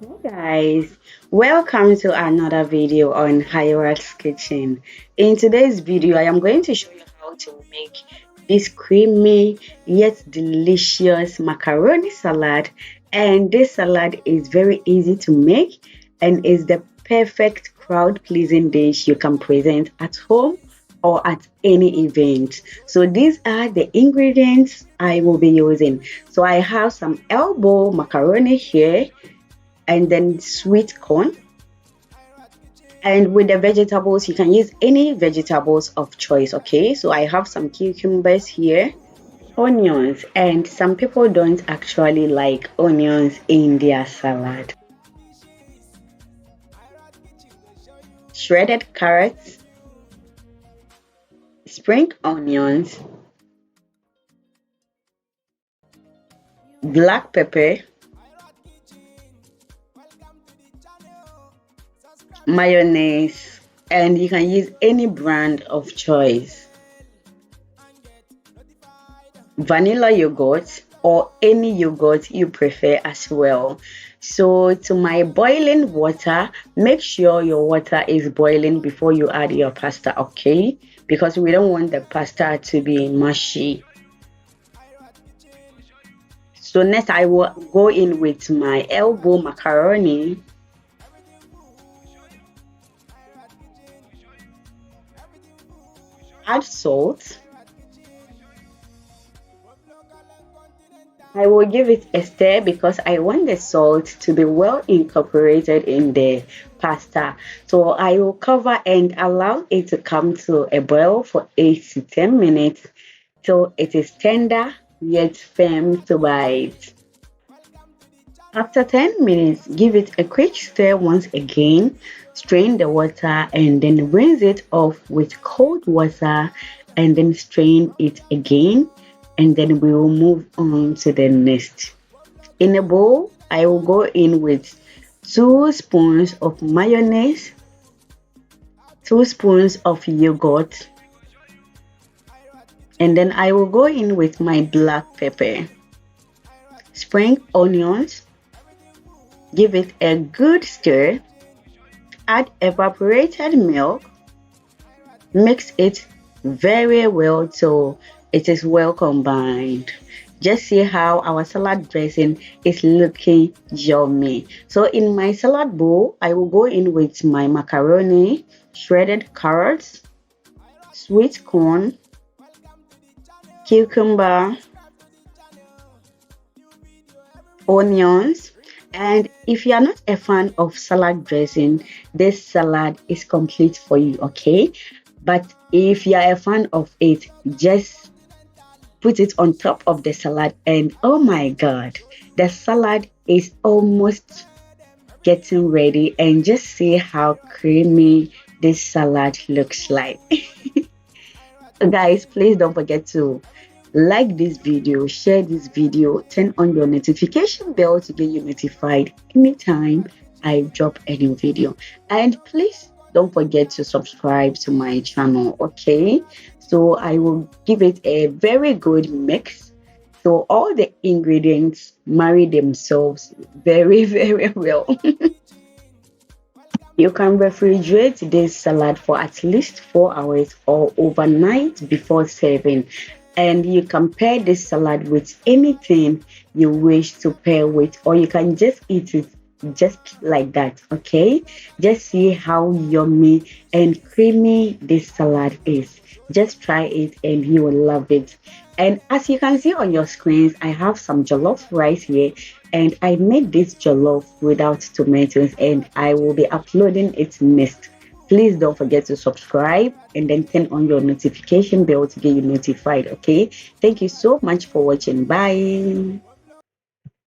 Hey guys, welcome to another video on Hyra's Kitchen. In today's video, I am going to show you how to make this creamy yet delicious macaroni salad. And this salad is very easy to make and is the perfect crowd-pleasing dish you can present at home or at any event. So these are the ingredients I will be using. So I have some elbow macaroni here and then sweet corn. And with the vegetables, you can use any vegetables of choice. Okay, so I have some cucumbers here, onions, and some people don't actually like onions in their salad. Shredded carrots, spring onions, black pepper, mayonnaise, and you can use any brand of choice, vanilla yogurt or any yogurt you prefer as well. So to my boiling water, make sure your water is boiling before you add your pasta, okay? Because we don't want the pasta to be mushy. So next I will go in with my elbow macaroni. Add salt. I will give it a stir because I want the salt to be well incorporated in the pasta. So I will cover and allow it to come to a boil for 8 to 10 minutes till it is tender yet firm to bite. After 10 minutes, give it a quick stir once again, strain the water and then rinse it off with cold water and then strain it again, and then we will move on to the next. In a bowl, I will go in with 2 spoons of mayonnaise, 2 spoons of yogurt, and then I will go in with my black pepper, spring onions, give it a good stir, add evaporated milk, mix it very well till it is well combined. Just see how our salad dressing is looking yummy. So in my salad bowl, I will go in with my macaroni, shredded carrots, sweet corn, cucumber, onions. And if you are not a fan of salad dressing, this salad is complete for you, okay? But if you are a fan of it, just put it on top of the salad and oh my god, the salad is almost getting ready, and just see how creamy this salad looks like. So guys, please don't forget to like this video, share this video, turn on your notification bell to get you notified anytime I drop a new video, and please don't forget to subscribe to my channel, okay? So I will give it a very good mix so all the ingredients marry themselves very well. You can refrigerate this salad for at least 4 hours or overnight before serving. And you can pair this salad with anything you wish to pair with, or you can just eat it just like that, okay? Just see how yummy and creamy this salad is. Just try it and you will love it. And as you can see on your screens, I have some jollof rice here, and I made this jollof without tomatoes, and I will be uploading it next. Please don't forget to subscribe and then turn on your notification bell to get you notified, okay? Thank you so much for watching. Bye.